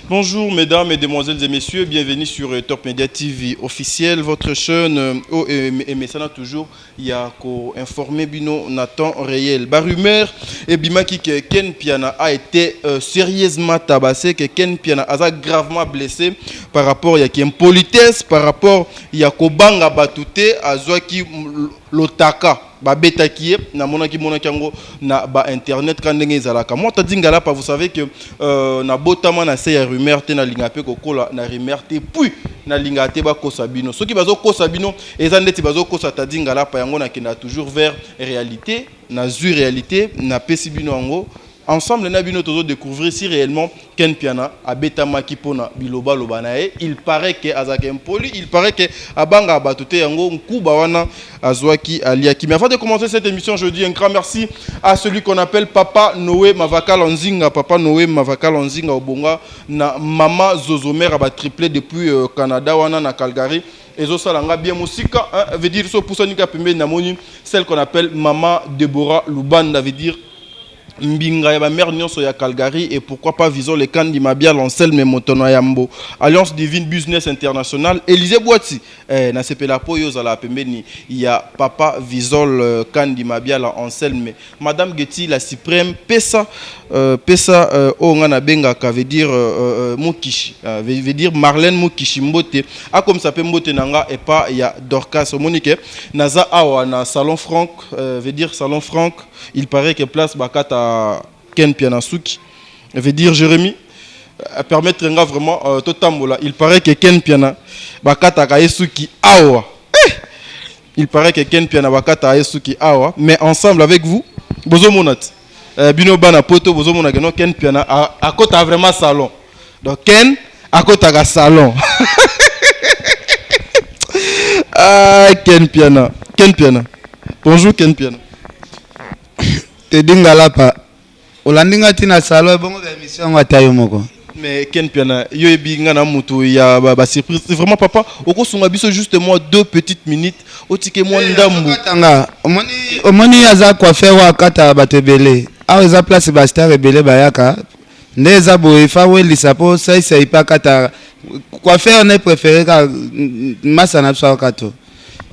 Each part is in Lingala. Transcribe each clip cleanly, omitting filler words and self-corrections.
Bonjour mesdames, mesdemoiselles et messieurs, bienvenue sur Top Media TV officiel, votre chaîne et messana toujours il y a qu'à informer bino na temps réel. Ba rumeur et bimaki que Ken Piana a été sérieusement tabassé, que Ken Piana a gravement blessé par rapport il y a qui impolitesse, par rapport il y a kobanga batute azwaki lotaka ba betakie na monaki yango na ba internet kandenge ezalaka moi ta dingala pa vous savez que na botama na se ya rumeur te na linga pe kokola na rumeur te puis na linga te ba kosabino soki bazo kosabino eza ndeti bazo kosa ta dingala pa yango na kenda toujours vers réalité na zu réalité na pesibino yango ensemble na bino tozo découvrir si réellement Ken Piana a betama kipona biloba lobanae. Il paraît que azaka impoli, il paraît que abanga batute yango nkuba wana azwaki aliaki. Mais avant de commencer cette émission, je dis un grand merci à celui qu'on appelle Papa Noé Mavaka Lonzinga. Papa Noé Mavaka Lonzinga obonga na Mama Zozomer aba triplé depuis Canada wana na Calgary. Et ça bien musika veut dire so pousanika pembe na moni celle qu'on appelle Mama Deborah Lubanda veut dire Mbinga ya mère nyonso ya Calgary et pourquoi pas visons les Kandi Mabia Lancel Memotono Yambo Alliance Divine Business International Élisée Boati na sepela poyo za la pembeni il y a papa Visol Kandi Mabia la Anselme madame Getty la suprême pesa na benga ka veut dire Mukishi veut dire Marlène Mukishi Mbote a comme ça peut Mbote nanga et pas il y a Dorcas Monique naza awa na salon Franck veut dire salon Franck il paraît que place bakata Ken Piana Suki veut dire Jérémy permettre vraiment totambola il paraît que Ken Piana bakata Kaesuki awa il paraît que Ken Piana bakata Kaesuki awa mais ensemble avec vous bozo monat bino bana poto bozo monat que Ken Piana à côté vraiment salon donc Ken à côté ga salon Ken Piana bonjour Ken Piana te dingala pa olandinga tina salo bongo ba émission ngatayo moko mais Ken Piana yo ebinga na mutu ya ba surprise vraiment papa okosunga biso justement 2 petites minutes otike moi ndambu tanga omoni aza coiffeur wa kata batebele a eza place ba star rebele bayaka ndeza boye fa weli sapo sai pa kata coiffeur ne préféré ka masana so kato.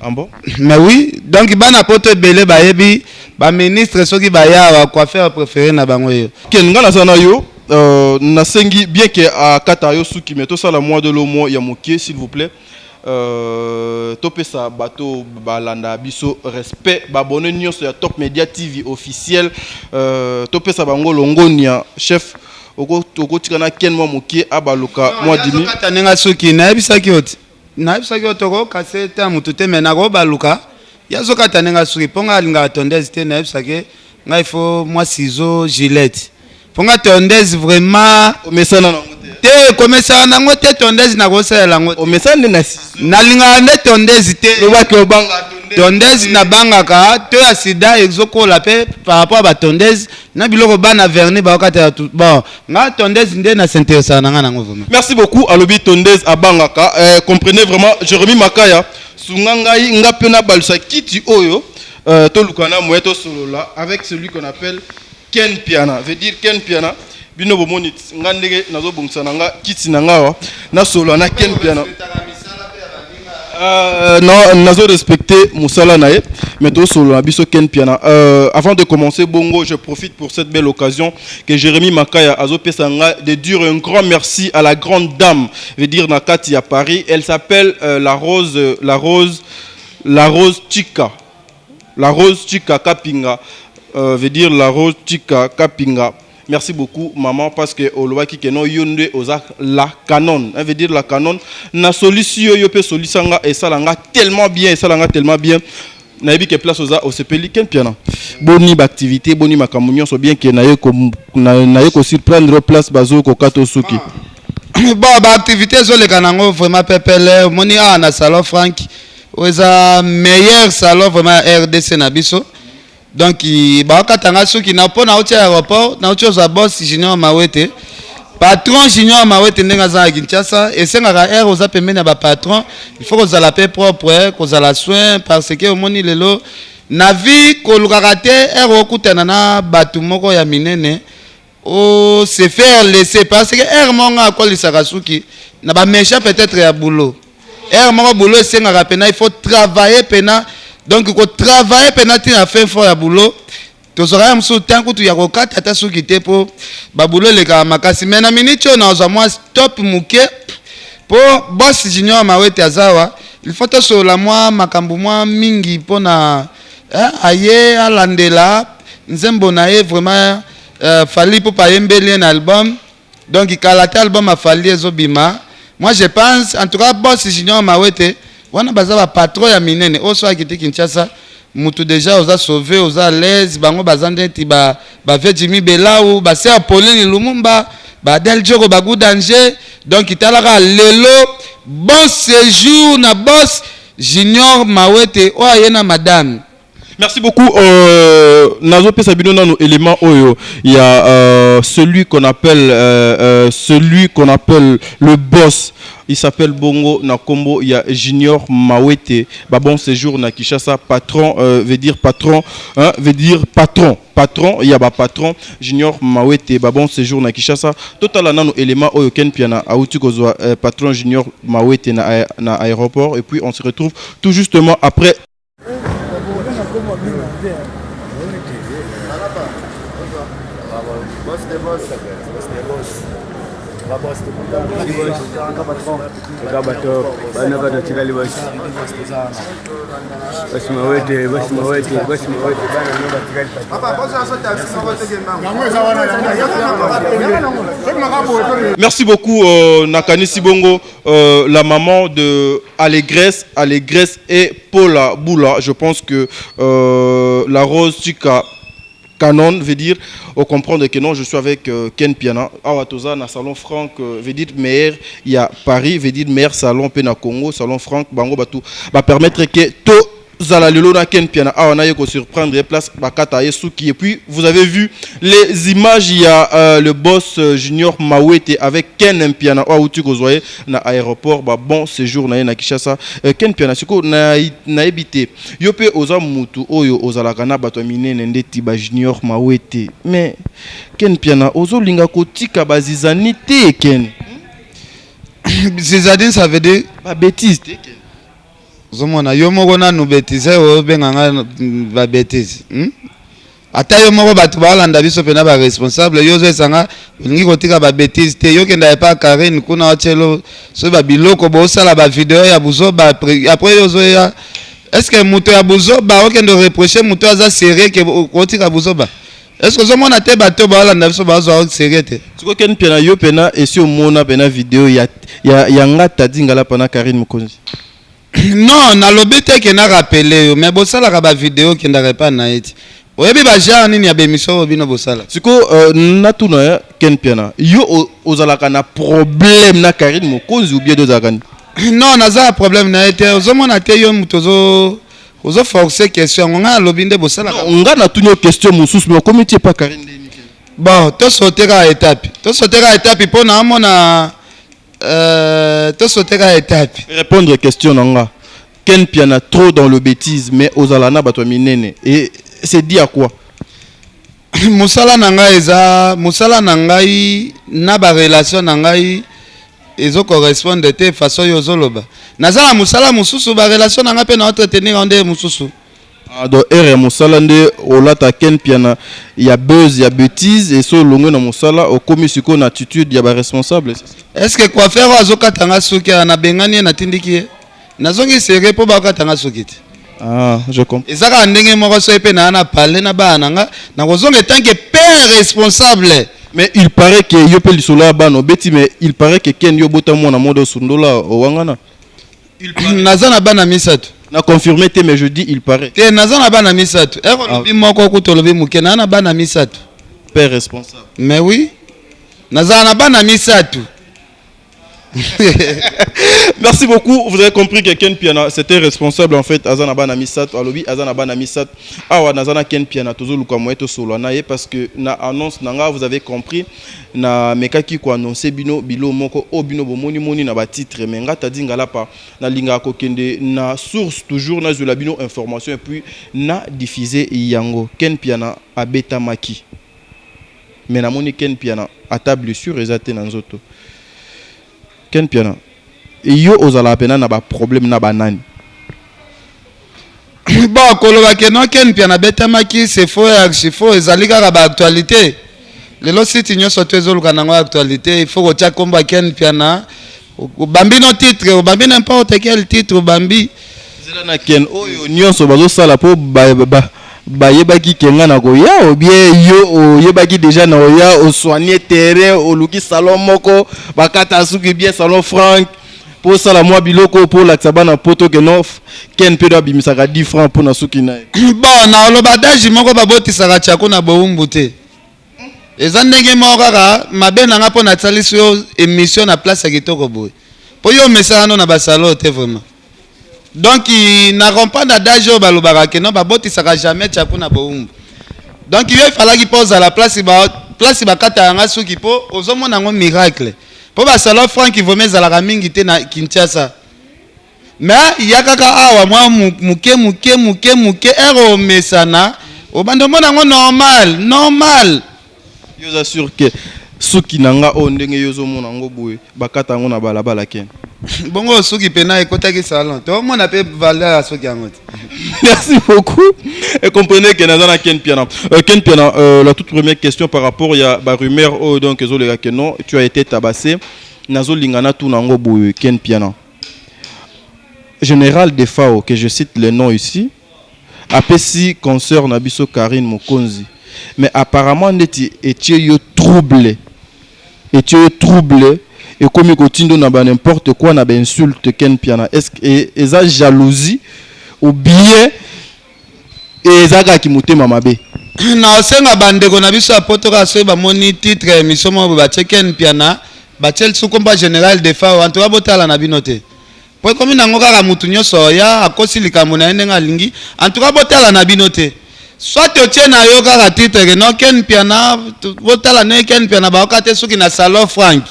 Ah bon? Mais oui, donc bana poto belé bayebi ba ministre soki baya wa coiffeur préféré na bango yo. Ken ngala sana yo na sengi bien que à kata yo suki mais to sala mois de l'homo ya moké s'il vous plaît. Topesa bato balanda biso respect babone nyonso ya Top Media TV officiel topesa bango longonia chef oko tikana Ken mo moké abaluka moi dimi katanenga suki na bisaki oti na bisaki otoko kaseta mutute mena go baluka yazo katanenga suki ponga alinga tondezi te na bisaki ngai faut moi ciseaux gilette ponga tondezi vraiment omesana na te komesa na ngote tondezi na kosela ngote omesana na ciseaux na linga ne tondezi te lobaki obanga tondezi na bangaka to ya sida exoko la pe par rapport à tondezi na biloko bana verni ba okata bon nga tondezi nde na s'intéressa na nga nango vraiment. Merci beaucoup alobi tondezi abangaka comprenez vraiment Jérémy Makaya sungangai nga pena balsa kiti oyo to lukana moeto solola avec celui qu'on appelle Ken Piana veut dire Ken Piana bino bomoni ngandege nazo bongisa nanga kiti nangawa na solo na Ken Piana. Non, nazo respecté Moussala Nae, mais tout solo abiso Ken Piana. Avant de commencer Bongo, je profite pour cette belle occasion que Jérémy Makaya Azo Pesanga de dire un grand merci à la grande dame, veut dire Nakati à Paris. Elle s'appelle la rose Chika. La rose Chika Kapinga, veut dire la rose Chika Kapinga. Merci beaucoup maman parce que olobaki que no yonde oza la canon, veut dire la canon na solution yo pe solisanga et ça langa tellement bien na yebi que place oza au sepeli Ken Piana boni ba activité boni makamunyo so bien que na yeko surprendre place bazo ko kato suki bon ba activité zo le kanango vraiment pepele moni na salon Franck oza meilleur salon vraiment RDC na biso. Donc bakatanga soki na pona oti aéroport na oti za boss Junior Mawete patron Junior Mawete ndenga za Kinshasa et sengaka air oza pembeni ba patron il faut que la paix propre que la soin parce que omoni lelo na vie ko lukaka te air okutana na batu moko ya minene oh se faire laisser parce que monga quoi lisakasuki na ba méchant peut-être ya boulot monga boulot senga pena il faut travailler pena donc il faut travailler pena tina fait fort ya boulot tozora msu tanku tu ya kokata ata suki te po ba boulot le ka makasi mena minute na za moi stop muke po boss junior mawete azawa il faut to so la moi makambu moi mingi pona aye alandela nzembo na ye vraiment fali pour pas embellir un album donc il kalata album a fali ezobima moi je pense en tout cas boss junior mawete wana bazaba patron ya minene oso akiti Kinshasa mutu déjà oza sauvé oza l'aise bango bazande ti ba ve Jimmy Belau ba se Pauline Lumumba ba Del Joko ba Good Danger donc italaka lelo bon séjour na boss junior mawete o ayena madame. Merci beaucoup. Nazo Pesabino dans nos éléments oyo. Il y a celui qu'on appelle le boss. Il s'appelle Bongo Nakombo. Il y a Junior Mawete. Bah bon séjour na Kinshasa. Patron veut dire patron. Veut dire patron. Patron. Il y a bah patron Junior Mawete. Bah bon séjour na Kinshasa. Total na nos éléments oyo ken piana. Aouti kozwa patron Junior Mawete na aéroport. Et puis on se retrouve tout justement après. Merci beaucoup Nakani Sibongo, la maman de Allégresse et Paula Boula. Je pense que la Rose Chika Canon veut dire au comprendre que non, je suis avec Ken Piana Awatoza na salon Franck veut dire meilleur il y a Paris veut dire meilleur salon pena Congo salon Franck bango batu va permettre que to zala lelo na Ken Piana awana yeko surprendre place bakata yesuki. Et puis vous avez vu les images, il y a le boss Junior Mawete avec Ken Piana Aouti kozwaye na aéroport ba bon séjour na Kinshasa. Ken Piana siko na ebité yope oza mutu oyo ozalaka na bato minene ndeti ba Junior Mawete mais Ken Piana ozo linga kotika bazizani te Ken zizadin ça veut dire ba bêtise te Ken zomona yo moko nanu bêtise o benganga ba bêtise ata yo moko bato balanda biso pena ba responsable yo zo esanga lingi kotika ba bêtise te yo kenda pa Karine kuna ochelo so ba biloko bo sala ba vidéo ya buzoba après yo zo ya est-ce que muto ya buzoba okendo reprocher muto aza sérieux que kotika buzoba est-ce que zomona te bato balanda biso bazo sérieux te siko Ken Piana yo pena esi omona pena vidéo ya ngata dingala pana Karine Mukonzi. Non, na lobete ke na rappeler mais bosala ka ba vidéo ke ndaka pa na eti. Oyebi ba genre nini ya bemission obino bosala. Siko na tuna Ken Piana. Yo ozalaka na problème na Karine Mukonzi ou bien dozakani. Non, naza problème na eti. Ozomona te yo mutozo ozo forcer question nga lobinde bosala. Nga na tuna question mususu mais comment tu pas Karine ndeni. Bon, to sotera étape. To sotera étape pour na mona to sotera étape. Répondre question nanga. Ken Piana trop dans le bêtise mais ozalana bato minene et c'est dit à quoi? Musala nanga eza musala nangai na ba relation nangai ezo correspondre te façon yo zoloba. Nazala musala mususu ba relation nanga pe na entretenir onde mususu. Do ere musala nde olata Ken Piana ya buzz ya bêtise et so longo na musala au komisiko na attitude ya ba responsable. Est-ce que quoi faire azokatanga suki na bengani na tindiki nazongi sérieux po bakatanga suki te. Ah, je comprends. Ezaka ndenge moko so epe na parler na bana nga na kozonga tant que père responsable. Mais il paraît que yo pe lisola bano beti mais il paraît que Ken yo bota mona modo sundola o wangana. Il nazana bana misato. Na confirmé te mais je dis il paraît. Te nazana bana misato. Ero lobi moko kutolobi mukena na bana misato. Père responsable. Mais oui. Nazana bana misato. Merci beaucoup. Vous avez compris que Ken Piana c'était responsable en fait. Azana bana misat, alobi azana bana misat. Awa nazana Ken Piana tozo luka moeto solo naye parce que na annonce nanga vous avez compris na mekaki ko annoncer bino bilo moko obino bomoni moni na ba titre mais ngata dingala pa na linga ko kende na source toujours na zola bino information et puis na diffuser yango Ken Piana abeta maki. mais namoni Ken Piana à ta blessure ezate na nzoto Ken Piana yo ozala pena na ba problème na banani bon koloba ke non Ken Piana betamaki c'est faux archi faux ezali kaka ba actualité lelo site nyonso to ezoluka nango actualité il faut kotia komba Ken Piana bambi no titre bambi n'importe quel titre bambi zela na Ken oyo nyonso bazo sala po ba yebaki kenga na koya ou bien yo yebaki déjà na oya o soigner terrain o luki salon moko bakata suki bien salon franc pour ça la moi biloko pour la tsabana poto que non Ken peut doit bimisaka 10 francs pour na suki na bon na loba daji moko baboti saka chako na boumbu te eza ndenge moko kaka mabe na nga po na tsalisi yo émission na place ya kitoko boy po yo mesano na basalo te vraiment donc na comprendre daji o balobaka ke non baboti saka jamais chako na boumbu donc yo ifalaki pose la place bakata yanga suki po ozomona ngo miracle po basalo franc qui vomez ezalaka mingi te na Kinshasa mais ya kaka awa mwa muke ero mesana obanda mona ngo normal yo assure que suki nanga o ndenge yo zo mona ngo boye bakata ngo na balabala Ken bongo suki pena ekotaki salon to mona pe valeur suki yango. Merci beaucoup. Et comprenez que Nazana Ken Piana. Ken Piana, la toute première question par rapport à la rumeur, donc non, tu as été tabassé. Nazo lingana tout nango boye Ken Piana. Général Defao, que je cite le nom ici, apesi concert Nabiso Karine Mokonzi. Mais apparemment, tu troublé. Et tu es troublé. Et comme il continue n'importe quoi, n'a insulte Ken Piana. Est-ce que ça jalousie ou bien ezaka kimutema mabe na senga bandeko na biso apotoka so ba moni titre émission mo ba Ken Piana ba tel sukomba général de fa en tout cas botala na binote po comme nango kaka mutu nyoso ya akosi likambo na ndenga lingi en tout cas botala na binote soit otie na yo kaka titre no Ken Piana botala ne Ken Piana ba okate suki na salon franc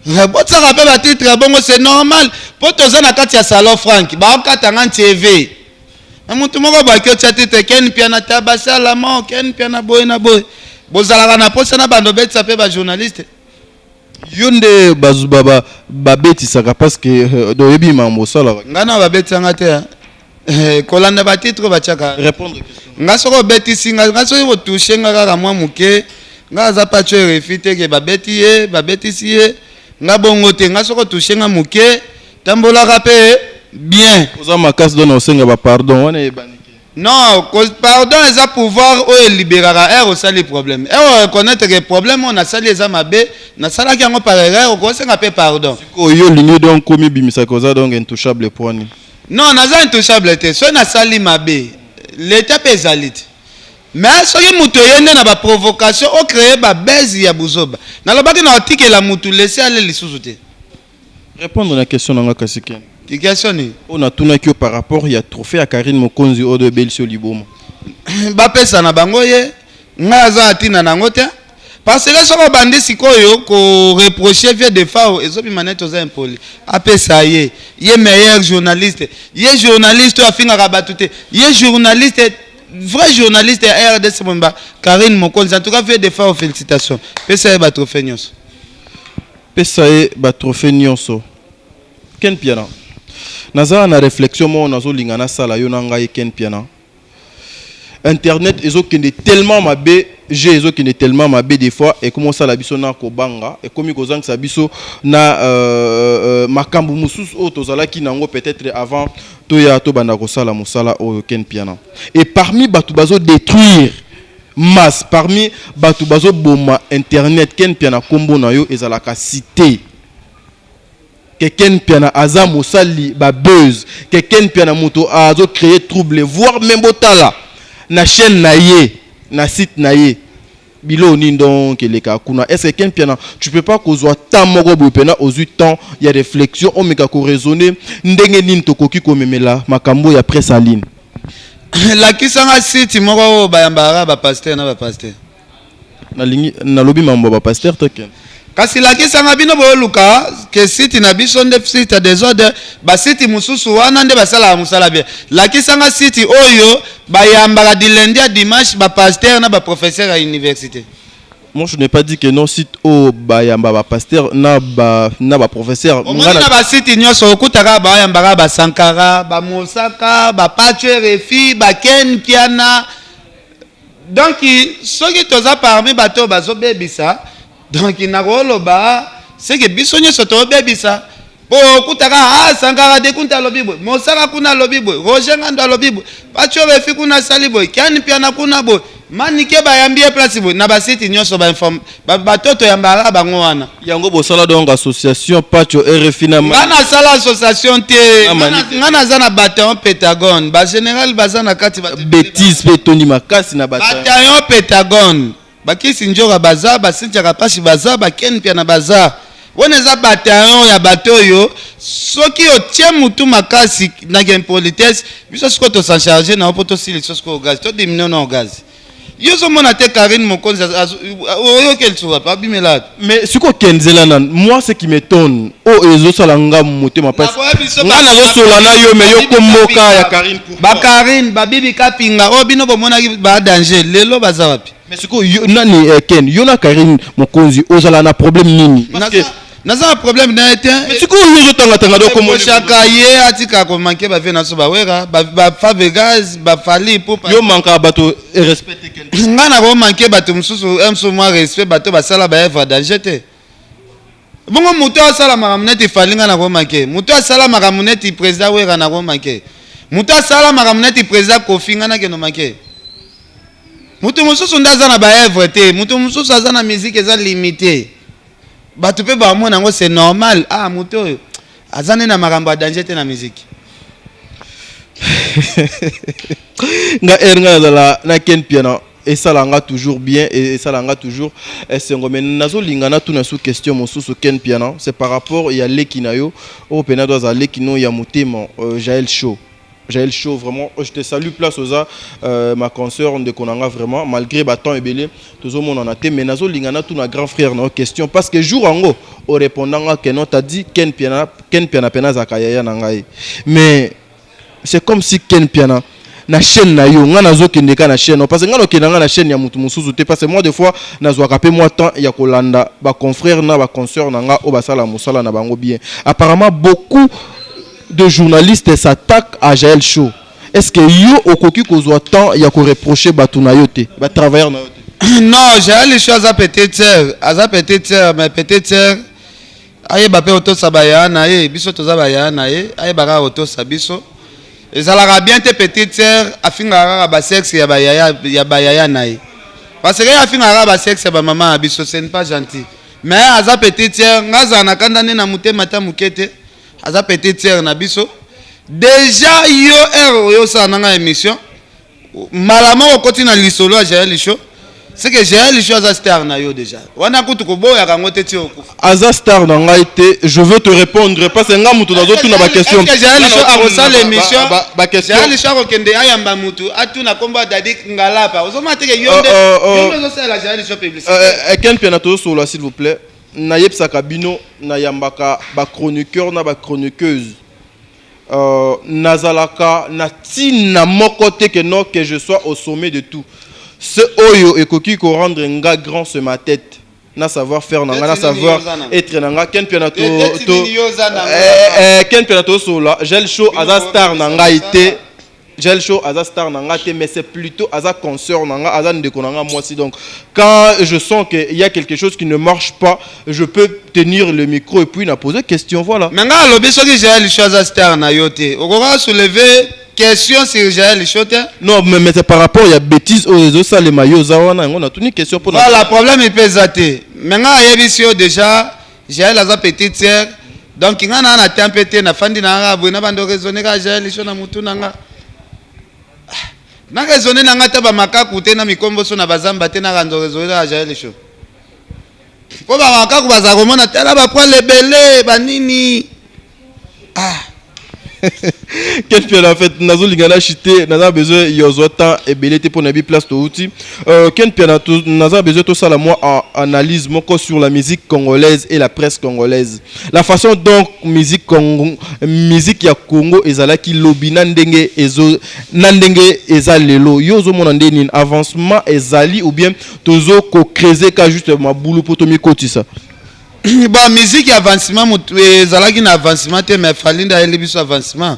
botaka pe ba titre bongo c'est normal po toza na kati ya salon franc ba okata nga TV mutu moko ba kyo titre Ken Piana tabasa la mo Ken Piana boy na boy bozalaka na posa na bando betisa pe ba journaliste yonde bazubaba babetisaka parce que doyebi mambo sala ngana babetanga te kolanda ba titre ba chaka répondre question ngasoko betisi ngaso toucher ngaka mwa muke ngaza pa tue refite ke babetisi ye nga bongo te ngasoko toucher nga muke tambola rapé bien oza makasi dona osenga ba pardon wana ebaniki non pardon eza pouvoir o libérera au sali problème reconnaître que problème on a sali eza mabe na sala ki yango par erreur ko senga pe pardon ko yo lingi donc komi bimisa koza donc intouchable point non naza intouchable te so na sali mabe l'état pe ezalite mais soki mutu yende na ba provocation o créer ba base ya buzoba na lobaki na otike la mutu laisser aller lisusu te répondre na question nanga Kasiken ki question ni on a tuna ki par rapport ya trophée à Karine Mokonzi o de Belsio Liboma ba pesa na bango ye ngaza atina nango te parce que soko bandi sikoyo ko reprocher via des fois ezobi manette za impoli apesa ye meilleur journaliste ye journaliste afinga rabatute ye journaliste vrai journaliste RDC Momba Karine Mokonzi en tout cas fait des fois félicitations pesa ba trophée nyonso Ken Piana naza na réflexion mo nazo lingana sala yo nanga Ken Piana internet ezokende tellement mabe ezokende tellement mabe des fois et comment ça la biso na ko banga et comme kozang sa biso na makambu mususu o tozala ki nango peut-être avant to ya to banda ko sala musala o Ken Piana et parmi batu bazo détruire masse parmi batu bazo boma internet Ken Piana kombo na yo ezalaka cité que Ken Piana aza mosali ba buzz que Ken Piana moto azo créer trouble voire même botala na chaîne na ye na site na ye bilo ni donc les kakuna est-ce que Ken Piana tu peux pas kozwa temps moko bopena aux 8 temps il y a réflexion on meka ko raisonner ndenge nini tokoki ko memela makambo ya presse en ligne la kisanga site moko bayambara ba pasteur na lingi na lobi mambo ba pasteur to Ken kasi la kisanga bino boluka ke site na biso nde site des ordres ba site mususu wana nde basala musala bien la kisanga site oyo bayambaka di lundi à dimanche ba pasteur na ba professeur à université Moi, je n'ai pas dit que non, site au bayamba ba pasteur na ba professeur. Au moins na ba site nyonso okutaka bayamba ba Sankara, ba Mosaka, ba Patche Refi, ba Ken Piana. Donc ceux qui toza parmi bato bazo bebisa, donc na rolo ba c'est que biso nyonso to bebisa. Po okutaka Sankara de kunta lobibo, Mosaka kuna lobibo, Roger Ngando lobibo, Patche Refi kuna salibo, Ken Piana kuna bo. Manike bayambie place bo na basiti nyonso ba inform batoto yambara bango wana yango bosala donc association Pacho RFI na ngana sala association te ngana zana bataillon Pentagone ba général bazana kati bêtise pe Tony Makasi na bataillon Pentagone bakisi njoka baza basinja kapashi baza baken pia na baza woneza bataillon ya batoyo soki otie mutu makasi na game politesse biso siko to s'en charger na poto sili siko gaz to diminuer na gaz. Yoso mona te Karine Mokonzi oyo quel soit pas bimela mais siko kenzela nan moi ce qui m'étonne ezo salanga motema passe ngana zo sola na yo mais yo komoka ya Karine ba Karine ba bibi kapinga bino bomona ba danger lelo baza wapi mais siko nani Ken yo na Karine Mokonzi ozala na problème nini parce que naza un problème na été mais siko yo tanga do komo chaka ye atika ko manquer ba vena so ba wera ba Favegas ba fali pour yo manka bato respecte Ken ngana ko manquer bato mususu emso moi respect bato ba sala ba eva danger te bongo muto asala maramuneti falinga na ko manquer muto asala maramuneti président wera na ko manquer muto asala maramuneti président kofinga na ke no manquer muto mususu ndaza na ba eva te muto mususu azana musique eza limité bato pe ba mona ngo c'est normal muto azane na makambo ya danger te na musique nga eranga na Ken Piana et ça langa toujours bien et ça langa toujours sengo mais nazo lingana tout na sous question mosusu Ken Piana c'est par rapport il y a lekinayo au pena doza lekino ya mutema Jaël Show vraiment je te salue place oza ma consoeur de konanga vraiment malgré temps ebelé tout monde en a té mais nazo lingana tout na grand frère na question parce que jour ango au répondant que non t'as dit Ken Piana pena zakaya na ngai mais c'est comme si Ken Piana na chaîne na yo nga nazo kendeka na chaîne parce que nga no kendanga na chaîne ya mutu mususu te parce que moi des fois nazo kapé moi temps ya kolanda ba confrère na ba consoeur na nga o basala musala na bango bien apparemment beaucoup de journalistes s'attaquent à Jaël Show. Est-ce que yo okoki kozwa temps ya ko reprocher batu na yo te ba travailleur na yo te non Jaël Show aza peut-être mais peut-être aye ba pe auto sabaya na ye biso toza baya na ye aye baka auto sabiso ezalaka bien te petite sœur afingaka ba sexe ya bayaya na ye parce que afingaka ba sexe ba maman abiso ce n'est pas gentil mais aza petite sœur ngaza na kandane na mutema ta mukete aza petite sœur na biso déjà yo yo sa na émission malama okoti na lisolo ya Jaël Show c'est que Jaël Show aza star na yo déjà wana kutu ko boya kango te ti okufa aza star na ngai te je veux te répondre parce que nga mutu nazo tuna ba question est-ce que Jaël Show a reçu l'émission ba question Jaël Show okende ayamba mutu atuna komba dadi ngalapa ozoma te ke yonde zo sala Jaël Show publicité Ken Piana to solo s'il vous plaît na yebsaka bino na yambaka ba chroniqueur na ba chroniqueuse nazalaka na tina moko te que non que je sois au sommet de tout ce oyo ekoki ko rendre nga grand sur ma tête na savoir faire nanga na savoir être nanga Ken Piana to Ken Piana to sola Jaël Show aza star nanga ite Jaël Show aza star nanga te mais c'est plutôt aza concert nanga aza ndeko nanga moi aussi donc quand je sens que il y a quelque chose qui ne marche pas je peux tenir le micro et puis na poser question voilà mais nga lobi soki Jaël Show aza star na yo te okora soulever question sur Jaël Show te non mais c'est par rapport il y a bêtise au réseau ça les maillots za wana on a tuni question pour voilà problème il peut zater mais nga yebisi yo déjà Jaël aza petite sœur donc nga na tempête na fandi na arabu na bando raisonner ka Jaël Show na mutu nanga na raisonner nanga ta ba makaku te na mikombo so na bazamba te na ranzo raisonner ka Jaël Show ko ba makaku baza komona tala ba poil lebele banini Ken Piana en fait nazo lingana chité naza besoin yozo temps et belete pour nabi place to outil. Ken Piana naza besoin tout ça la moi analyse moko sur la musique congolaise et la presse congolaise. La façon dont musique ya Congo ezala ki lobina ndenge ezo nandenge ezalelo yozo monande ni avancement ezali ou bien tozo ko creuser ka justement boulou potomi kotisa. Bon, musique avancement ezalaki na avancement te mais falinda elebiso avancement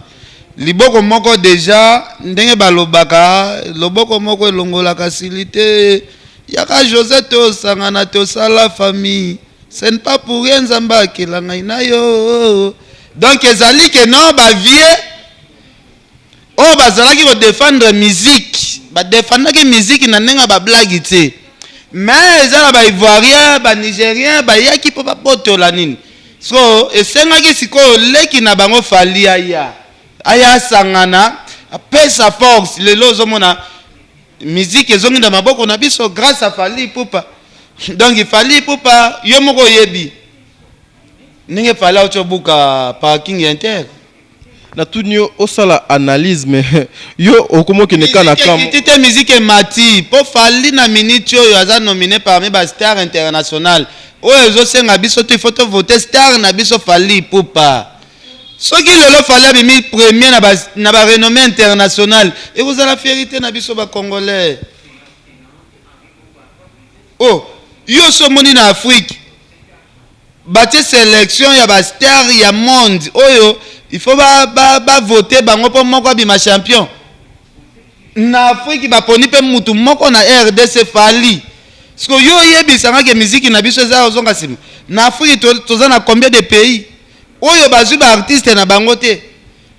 liboko moko déjà ndenge balobaka loboko moko elongolaka silité yaka Josette osangana te osala famille ce n'est pas pour rien nzambe akelanga inayo donc ezali ke non bavie oyo bazalaki kodefendre musique badefendaki musique na ndenge bablagi te mais ezala ba ivoirien ba nigérien ba yaki po babotola nini so esengaki sikoyo leki na bango fali aya sangana apesa force lelo ozomona musique ezongi na maboko na biso grâce à Fally Ipupa donc Fally Ipupa yo moko yebi ninge fala ochobuka parking inter na tunio osala analyse mais yo okomo kineka na kam tite musique mati po Fally na minute yo aza nominé parmi ba star international oyo ezosenga biso te photo voter star na biso Fally Ipupa soki lelo Fally abimi premier na ba renommée international et vous la fierté na biso ba congolais oh yo so moni na Afrique bâtir sélection ya ba star ya monde oyo il faut ba voter bango po moko bima champion na Afrique ba poni pe mutu moko na RDC Fally parce que yo yebisanga ke musique na biso za ozonga sima na Afrique toza na combien de pays oyo bazui ba artiste na bango te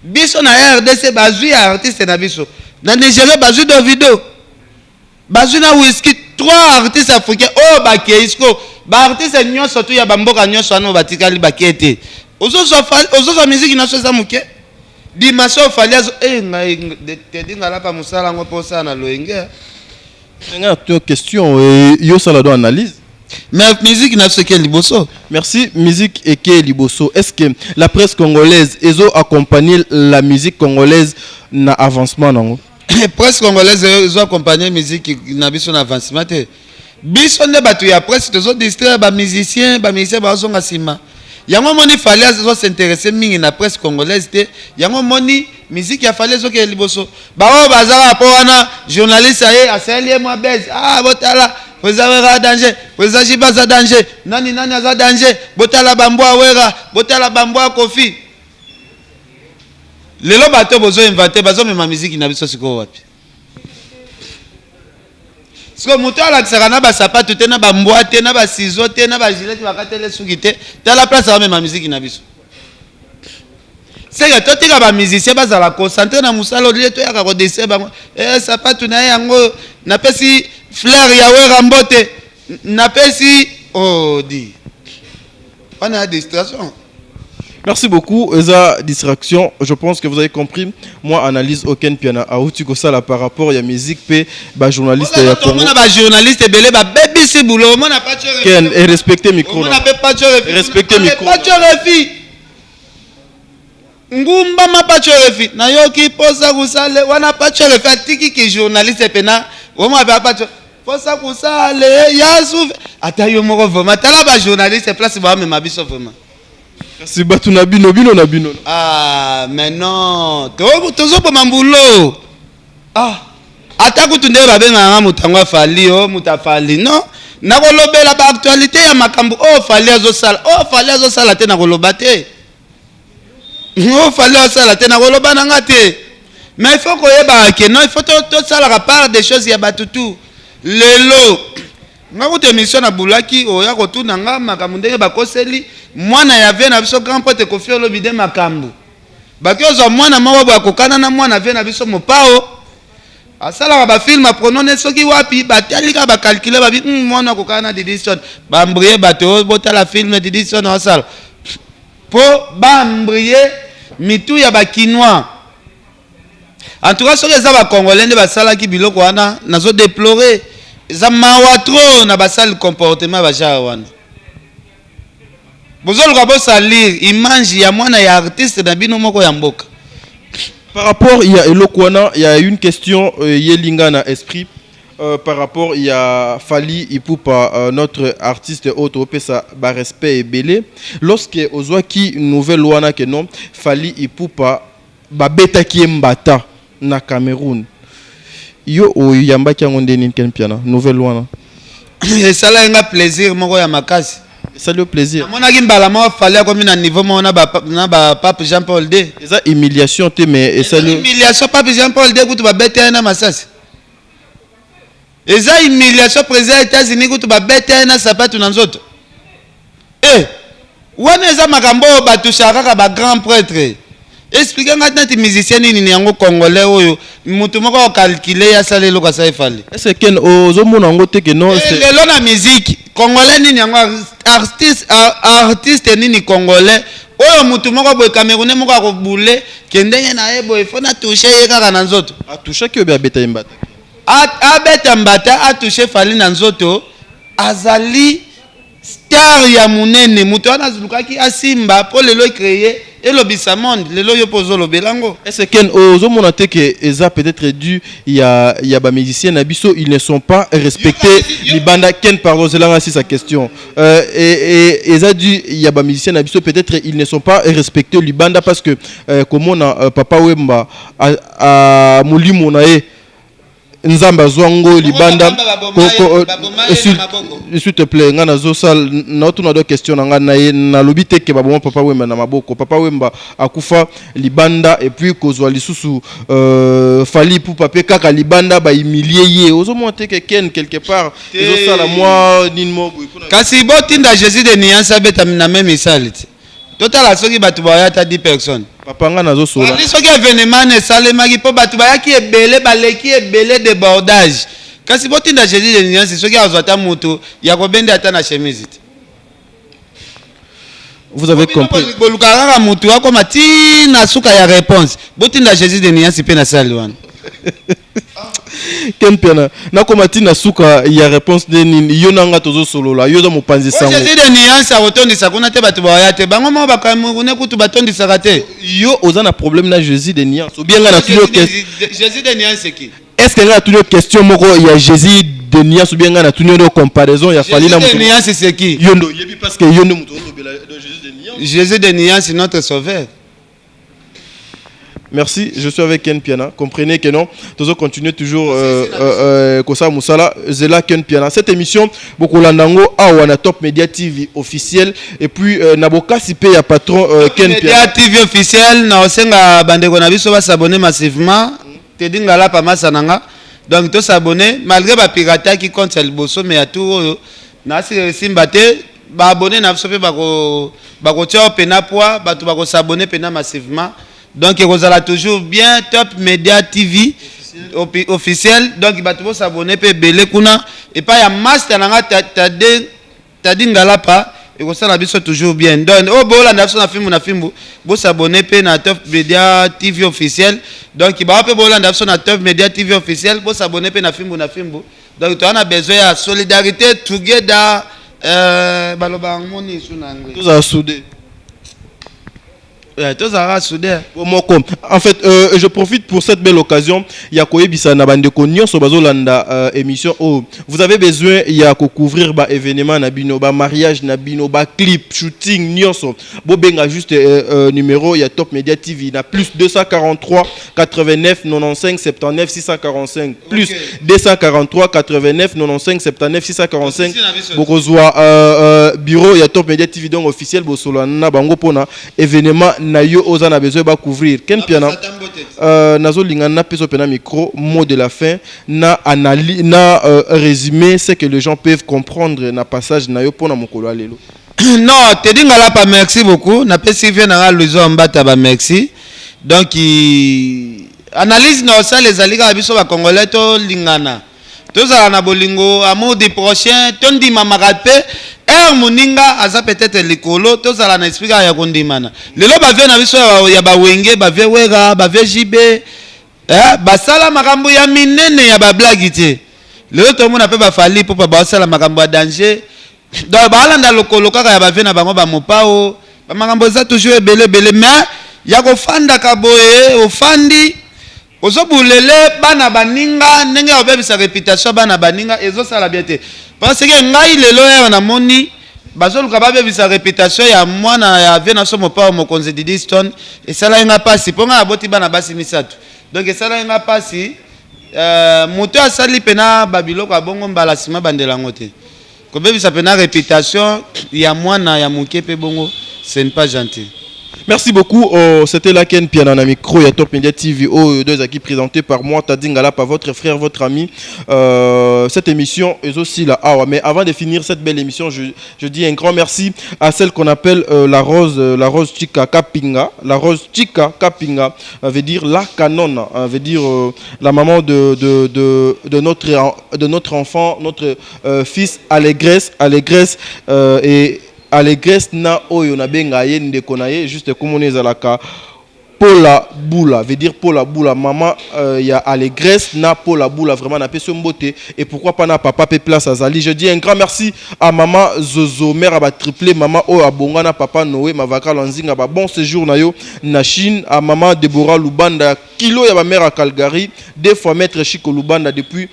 biso na RDC bazui artiste na biso na Nigeria bazui Davido bazui na Wizkid 3 artistes africains oh ba keisko ba artiste nyonso tu ya bamboka nyonso ano batikali bakete ozo musique na so za muke dimaso Fally azo ngai te dingala pa musala ngo posa na loenge nga tu question yo sala do analyse mais musique na so ke liboso merci musique et ke liboso est-ce que la presse congolaise ezo accompagner la musique congolaise na avancement nango presse congolaise ezo accompagner musique na biso na avancement te biso nde batu ya presse tozo distraire ba musicien bazonga sima yango moni Fally azo s'intéresser mingi na presse congolaise te yango moni musique ya Fally ezo ke liboso bao bazala po wana journaliste asali moi base botala Wera danger weza jibaza danger nani aza danger botala bambwa wera botala bambwa kofi lelo bato bozo inventer bazo mema musique na biso siko wapi siko muto alakisaka na basapatu te na bambwa te na basizo te na bagilete bakatele suki te tala place a mema musique na biso seke totika ba musicien bazala concentré na musala olie to yaka ko dese bango sapatu na yango na pesi fleur ya wera mbote na pesi di on a distraction. Merci beaucoup eza distraction. Je pense que vous avez compris. Moi analyse aucun piano auti ko sala par rapport ya musique pe ba journaliste ya Congo. On a ba journaliste belé ba BBC boulot on a pas de Ken et respecter micro. On a pas de respecter micro. Pas de refi. Ngumba mapacho refi na yoki posa kusale wana pacho refi atiki ki journaliste pena o ma ba pacho posa kusale ya souve ata yo moko vraiment tala ba journaliste place ba même biso vraiment si batu na bino na bino mais non tozo po mambulo ata kutunde ba benga nga mutango Fally muta Fally non na kolobela ba actualité ya makambo Fally azo sala te na koloba te Fally osala te na koloba na nga te mais il faut koyeba ke non il faut to sala part des choses ya batutu lelo nga ko émission na bulaki oya ko tuna nga makambo ndenge bakoseli mwana ya vie na biso grand pote Koffi Olomide makambo bakiozo mwana moko bakokana na mwana vie na biso mopao asala ba film pronone soki wapi batalika ba calculer ba mwana kokana Didison bambrier bato botala film Didison osala po bambrier mitu ya bakinois en tout cas soki eza ba congolais nde basalaki biloko wana nazo déplorer eza mawa trop na basali comportement ba genre wana bozoluka bosalire image ya mwana ya artiste na bino moko ya mboka Par rapport, il y a Elokwana, il y a une question, Yelinga na esprit. Par rapport, il y a Fali Ipupa, notre artiste autre, ça ba respect et belé. Lorsque Ozwaki nouvelle wana que non, Fali Ipupa ba beta ki mbata na Cameroun. Yo o yamba ki ngonde ni ken piana nouvelle wana. Et ça là un plaisir moko ya makasi. Ça le plaisir. Mon aki mbala mo fallait comme na niveau mo na ba pape Jean-Paul II. Ça humiliation te mais et ça le humiliation pape Jean-Paul II kutu ba beta na masasi. Et ça humiliation président des États-Unis kutu ba beta na sapatu na nzoto. Wana eza makambo batushaka ka ba grand prêtre. Expliquez maintenant tes musiciens ni yango congolais oyo mutu moko calculer ya salelo ka sa ifali. Est-ce que ozo mona ngote que non c'est lelo na musique congolais ni yango artiste ni congolais oyo mutu moko boy camerounais moko akobule kendenge na ebo ifo na toucher ye kaka na nzoto a toucher que ba beta mbata a beta mbata a toucher fali na nzoto azali star ya munene mutu wana zulukaki asimba po lelo créer et lobisa monde lelo yo pozo lobelango. Est-ce que ozo mona te que eza peut-être dû il y a ba musiciens na biso ils ne sont pas respectés libanda ken pardon c'est là c'est sa question et eza dû il y a ba musiciens na biso peut-être ils ne sont pas respectés libanda parce que comme on a papa Wemba a mulimo na e nzamba zwango libanda s'il te plaît ngana zo sal na tuna do question nga na lobite ke baboma papa Wemba na maboko papa Wemba akufa libanda et puis kozwa lisusu Fali pour papier kaka libanda ba humilier ye ozo monter que ken quelque part zo sala moi ninmo kasi botinda Jésus de Niansa beta na même isalite total soki batu ba ta 10 personnes papa nga nazo sola ali soki événement ne salemaki po batu ba ki ebele baleki ebele débordage kasi botinda Jésus de Niansa soki azwata moto ya kobende ata na chemise. Vous avez compris. Bolukara moto akoma ti na suka ya réponse botinda Jésus de Niansa pe na salwan. Ken pena na komati na suka ya réponse de nini yo nanga tozo solola yo za mopanzi sango Jésus de Niansa otondisa kuna te batu ba te bango mo bakamune kutu batondisa kate yo oza na problème na Jésus de Niansa ou bien nga na tulio Jésus de Niansa qui est-ce que nga na tulio question moko ya Jésus de Niansa ou bien nga na tulio de comparaison ya Fali na Jésus de Niansa c'est qui yondo yebi parce que yondo muto lobela de Jésus de Niansa. Jésus de Niansa notre sauveur. Merci, je suis avec Ken Piana. Comprenez que non, nous continuons toujours Kosa Moussala, Zela Ken Piana. Cette émission, beaucoup l'andango awana Top Media TV officiel et puis Naboka Sipé ya patron Ken Piana. Media TV officiel na osenga bandeko na biso ba s'abonner massivement. Te dinga la pa masananga. Donc to s'abonner malgré ba pirata qui compte le bosso mais à tout na simbate ba abonner na biso pe ba ko tia pena poa ba to ba ko s'abonner pena massivement. Donc vous allez toujours bien Top Media TV officiel donc il va toujours s'abonner pe belé kuna et pas ya master nanga ta dingala pa et vous allez biso toujours bien donc oh bola na filmu bo s'abonner pe na Top Media TV officiel donc il va pe bola na Top Media TV officiel bo s'abonner pe na filmu donc tu as besoin de solidarité together baloba ngoni suna anglais tous à souder. En fait, je profite pour cette belle occasion. Il y a Koyebisa Nabande Konyo Sobazolanda émission. Oh, vous avez besoin il y a couvrir ba événement nabino ba mariage nabino ba clip shooting nyonso. Bobenga juste numéro il y a Top Media TV na plus 243 89 95 79 645 plus 243 89 95 79 645. Bokozwa bureau il y a Top Media TV donc officiel bosolo na bango pona événement na yo ozana besoin ba couvrir Ken Piana nazo linga na peso pena micro mot de la fin na analyse na résumé c'est que les gens peuvent comprendre na passage na yo pona mokolo alelo. Non te dinga la pa merci beaucoup na pesi vient na Louison Mbata ba merci donc analyse na ça les alika biso ba congolais to lingana tozala na bolingo amour du prochain tondi mamakape moninga aza peut-être likolo tozala na explica ya kondimana lelo bavie na biso ya bawenge bavie wega bavie jibe basala makambo ya minene ya bablagi te lelo tomona pe bafali po basala makambo ya danger donc balanda lokolo kaka ya bavie na bango ba mopao ba makambo za toujours ebele mais ya kofanda kaboye ofandi ozobulele bana baninga ndenge obebisa réputation bana baninga ezosala bien te parce que ngai lelo ya na moni bazoluka babebisa réputation ya mwana ya vie na so mopa mokonzi Didi Stone esala nga pasi ponga aboti bana basi misatu donc esala nga pasi moto asali pena babiloko abongo mbala sima bandela ngote kobebisa pena réputation ya mwana ya moke pe bongo ce n'est pas gentil. Merci beaucoup. C'était la Ken Piana na micro ya Top Media TV. Deux qui présenté par moi, Tadingala, par votre frère, votre ami. Cette émission est aussi là. Mais avant de finir cette belle émission, je dis un grand merci à celle qu'on appelle la rose Chika Kapinga. La rose Chika Kapinga veut dire la canonne, veut dire la maman de notre enfant, notre fils Allégresse et Allégresse na oyo na benga ye ndeko na ye juste comme on ezalaka Paula Boula veut dire Paula Boula maman ya Allégresse na Paula Boula vraiment na peso mbote et pourquoi pas na papa pe place azali. Je dis un grand merci à maman Zozo mère à ba triplé maman o abonga na papa Noé mavaka lanzinga ba bon séjour na yo na Chine à maman Deborah Lubanda kilo ya ba mère à Calgary deux fois maître Chico Lubanda depuis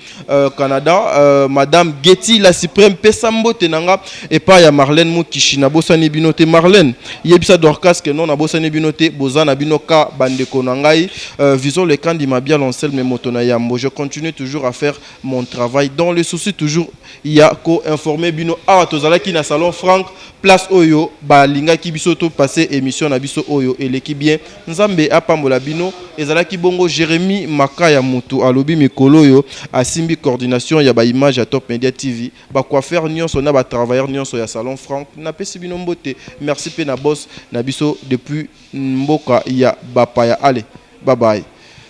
Canada madame Getty la suprême pesa mbote nanga et pas ya Marlène Mukishina bosani binote Marlène yebisa Dorcas que non na bosani binote bozana binoka bandeko nangai visons le camp d'Imabia Lancel mais motona yambo. Je continue toujours à faire mon travail dans le souci toujours il y a ko informer bino tozala ki na salon Franck place oyo ba linga ki biso to passer émission na biso oyo et l'équipe bien nzambe apambola bino ezala ki bongo Jérémy Makaya mutu alobi mikolo yo asimbi coordination ya ba image à Top Media TV ba coiffeur nyonso na ba travailleur nyonso ya salon Franck na pesi bino mbote merci pe na boss na biso depuis mboka ya bapaya allez bye bye.